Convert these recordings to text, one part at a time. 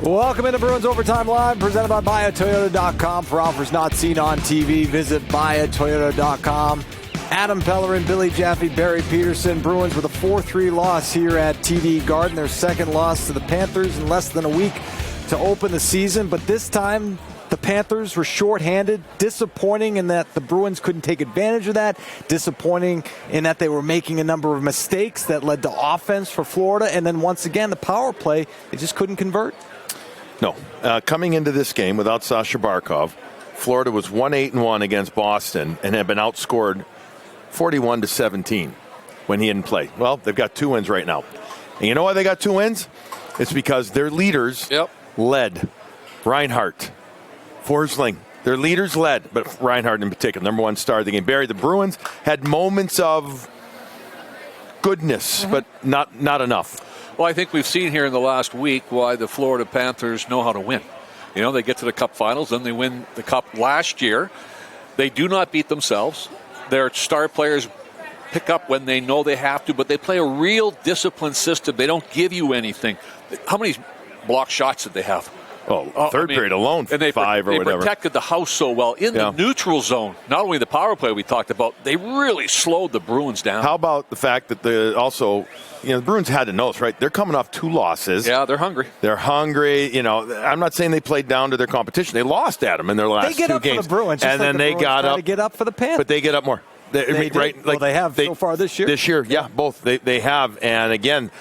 Welcome into Bruins Overtime Live, presented by BuyAToyota.com. For offers not seen on TV, visit BuyAToyota.com. Adam Pellerin, Billy Jaffe, Barry Peterson. Bruins with a 4-3 loss here at TD Garden. Their second loss to the Panthers in less than a week to open the season. But this time, the Panthers were shorthanded. Disappointing in that the Bruins couldn't take advantage of that. Disappointing in that they were making a number of mistakes that led to offense for Florida. And then once again, the power play, they just couldn't convert. No. Coming into this game without Sasha Barkov, Florida was 1-8-1 against Boston and had been outscored 41-17 when he didn't play. Well, they've got 2 wins right now. And you know why they got 2 wins? It's because their leaders led. Reinhart, Forsling, their leaders led, but Reinhart in particular, number 1 star of the game. Barry, the Bruins had moments of goodness, but not enough. Well, I think we've seen here in the last week why the Florida Panthers know how to win. You know, they get to the Cup Finals, then they win the Cup last year. They do not beat themselves. Their star players pick up when they know they have to, but they play a real disciplined system. They don't give you anything. How many block shots did they have? Third period alone, and they 5 or whatever. They protected the house so well. In the neutral zone, not only the power play we talked about, they really slowed the Bruins down. How about the fact that the Bruins had to know this, right? They're coming off 2 losses. Yeah, they're hungry. I'm not saying they played down to their competition. They lost at them in their last 2 games. They get up for the Bruins, and then they got up to get up for the Panthers. But they get up more. They have so far this year. This year, yeah, both. They have. And again,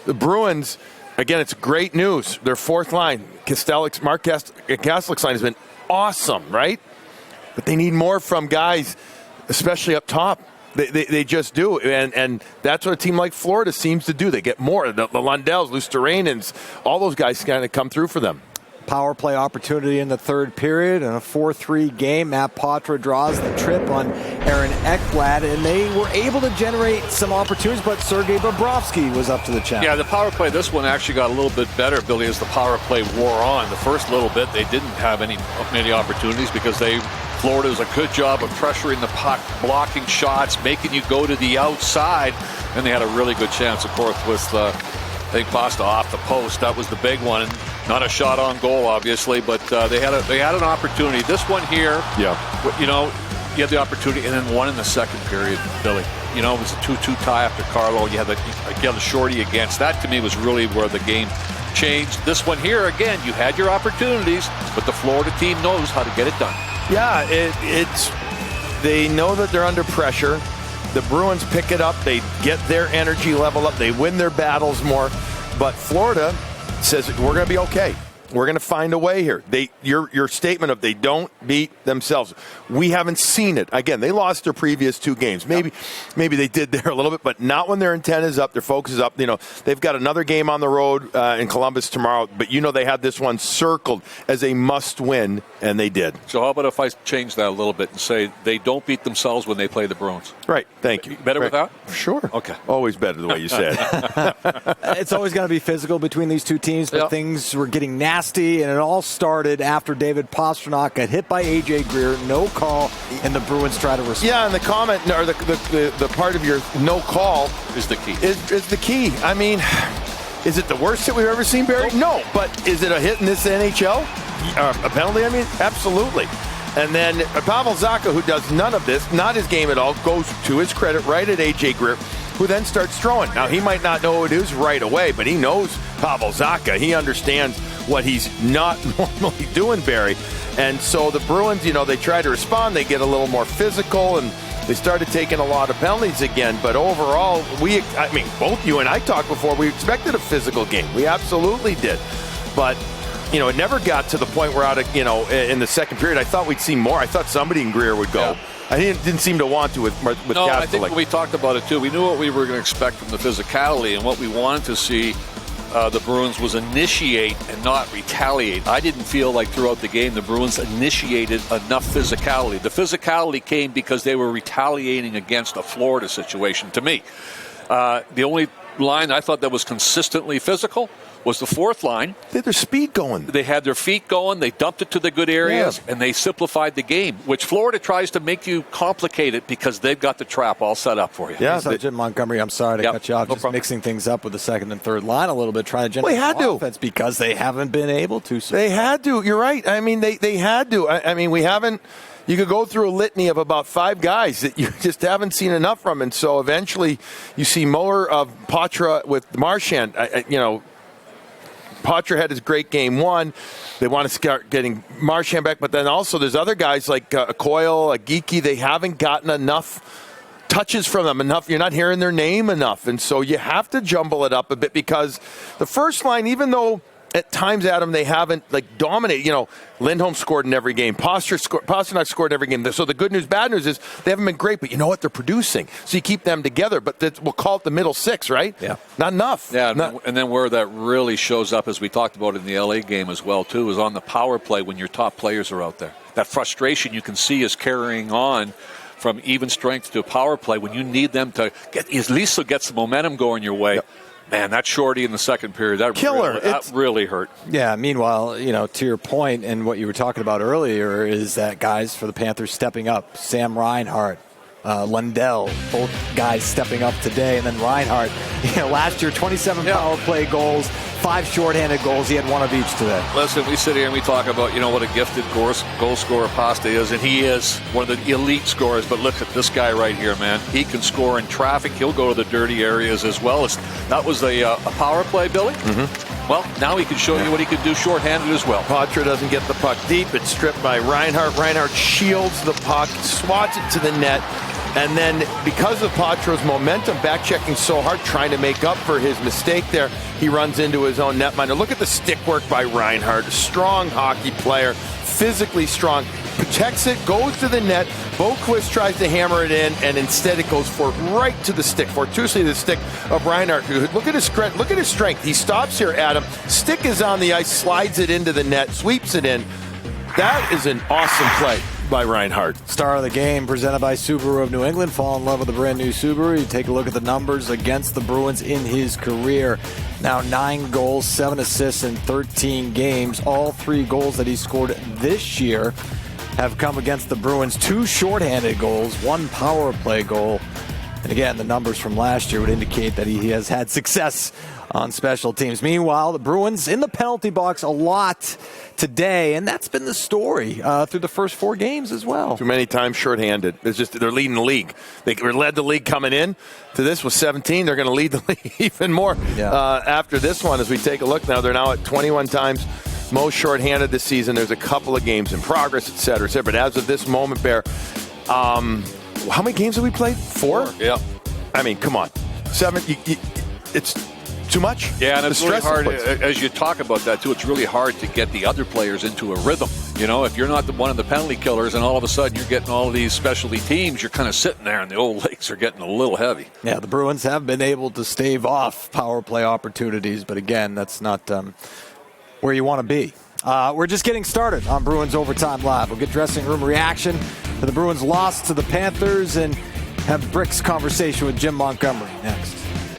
the Bruins, again, it's great news. Their 4th line, Mark Kastelik's line has been awesome, right? But they need more from guys, especially up top. They just do. And that's what a team like Florida seems to do. They get more. The Lundells, Lusteranens, all those guys kind of come through for them. Power play opportunity in the third period and a 4-3 game. Matt Poitras draws the trip on Aaron Ekblad, and they were able to generate some opportunities, but Sergei Bobrovsky was up to the challenge. Yeah, the power play, this one actually got a little bit better, Billy, as the power play wore on. The first little bit, they didn't have many opportunities because Florida does a good job of pressuring the puck, blocking shots, making you go to the outside, and they had a really good chance, of course, with Costa off the post. That was the big one. Not a shot on goal, obviously, but they had an opportunity. This one here, you had the opportunity, and then one in the second period, Billy. It was a 2-2 tie after Carlo. You had the shorty against. That, to me, was really where the game changed. This one here, again, you had your opportunities, but the Florida team knows how to get it done. Yeah, they know that they're under pressure. The Bruins pick it up. They get their energy level up. They win their battles more. But Florida says we're going to be okay. We're going to find a way here. Your statement of they don't beat themselves. We haven't seen it. Again, they lost their previous 2 games. Maybe they did there a little bit, but not when their intent is up, their focus is up. They've got another game on the road in Columbus tomorrow, but they had this one circled as a must-win, and they did. So how about if I change that a little bit and say they don't beat themselves when they play the Bruins? Right. Thank you. Better with that? Sure. Okay. Always better the way you said it. It's always going to be physical between these 2 teams, but things were getting nasty, and it all started after David Pastrnak got hit by A.J. Greer, no call, and the Bruins try to respond. Yeah, and the comment, or the part of your no call is the key. Is the key. I mean, is it the worst hit we've ever seen, Barry? No, but is it a hit in this NHL? A penalty, I mean? Absolutely. And then Pavel Zacha, who does none of this, not his game at all, goes to his credit right at A.J. Greer, who then starts throwing. Now, he might not know who it is right away, but he knows Pavel Zacha. He understands what he's not normally doing, Barry. And so the Bruins, they try to respond. They get a little more physical, and they started taking a lot of penalties again. But overall, both you and I talked before, we expected a physical game. We absolutely did. But it never got to the point where in the second period, I thought we'd see more. I thought somebody in Greer would go. Yeah. I didn't seem to want to with No, I think we talked about it too. We knew what we were going to expect from the physicality, and what we wanted to see the Bruins was initiate and not retaliate. I didn't feel like throughout the game the Bruins initiated enough physicality. The physicality came because they were retaliating against a Florida situation, to me. The only line I thought that was consistently physical was the Florida line. They were retaliating against a Florida situation. To me, the only line I thought that was consistently physical was the Florida line. They were retaliating against a Florida situation. To me, the only line I thought that was consistently physical was the fourth line. They had their speed going. They had their feet going. They dumped it to the good areas, and they simplified the game, which Florida tries to make you complicate it because they've got the trap all set up for you. Yeah, so Jim Montgomery, I'm sorry to cut you off. No just problem. Mixing things up with the second and third line a little bit, trying to generate offense because they haven't been able to. So they had to. You're right. I mean, they had to. I mean, we haven't. You could go through a litany of about 5 guys that you just haven't seen enough from. And so eventually you see more of Patra with Marchand. Patra had his great game 1. They want to start getting Marchand back. But then also there's other guys like Coyle, Geeky. They haven't gotten enough touches from them enough. You're not hearing their name enough. And so you have to jumble it up a bit because the first line, even though at times, Adam, they haven't dominated. Lindholm scored in every game. Pasternak scored in every game. So the good news, bad news is they haven't been great, but you know what? They're producing. So you keep them together. But we'll call it the middle 6, right? Yeah. Not enough. Yeah, and then where that really shows up, as we talked about in the LA game as well, too, is on the power play when your top players are out there. That frustration you can see is carrying on from even strength to power play when you need them to at least get some momentum going your way. Yep. Man, that shorty in the second period, that really hurt. Yeah, meanwhile, to your point and what you were talking about earlier is that guys for the Panthers stepping up. Sam Reinhart, Lundell, both guys stepping up today. And then Reinhart, last year, 27 power play goals, 5 shorthanded goals. He had 1 of each today. Listen, we sit here and we talk about, what a gifted goal scorer Pasta is, and he is one of the elite scorers. But look at this guy right here, man. He can score in traffic. He'll go to the dirty areas as well. That was a power play, Billy. Mm-hmm. Well, now he can show you what he can do shorthanded as well. Patra doesn't get the puck deep. It's stripped by Reinhart. Reinhart shields the puck, swats it to the net. And then because of Patra's momentum, back-checking so hard, trying to make up for his mistake there, he runs into his own netminder. Look at the stick work by Reinhart. Strong hockey player, physically strong. Protects it, goes to the net. Boquist tries to hammer it in, and instead it goes right to the stick. Fortuitously, the stick of Reinhart. Look at his strength. He stops here, Adam. Stick is on the ice, slides it into the net, sweeps it in. That is an awesome play by Reinhart. Star of the game presented by Subaru of New England. Fall in love with the brand new Subaru. You take a look at the numbers against the Bruins in his career. Now 9 goals, 7 assists in 13 games. All 3 goals that he scored this year have come against the Bruins. 2 shorthanded goals, 1 power play goal. And again, the numbers from last year would indicate that he has had success on special teams. Meanwhile, the Bruins in the penalty box a lot today, and that's been the story through the first 4 games as well. Too many times shorthanded. It's just they're leading the league. They led the league coming in to this with 17. They're going to lead the league even more after this one. As we take a look now, they're now at 21 times most shorthanded this season. There's a couple of games in progress, et cetera, et cetera. But as of this moment, Bear, how many games have we played? 4? Yeah. I mean, come on. 7. It's too much. Yeah, and it's really hard, as you talk about that, too, it's really hard to get the other players into a rhythm. If you're not one of the penalty killers and all of a sudden you're getting all of these specialty teams, you're kind of sitting there and the old legs are getting a little heavy. Yeah, the Bruins have been able to stave off power play opportunities, but again, that's not where you want to be. We're just getting started on Bruins Overtime Live. We'll get dressing room reaction to the Bruins' loss to the Panthers and have Brick's conversation with Jim Montgomery next.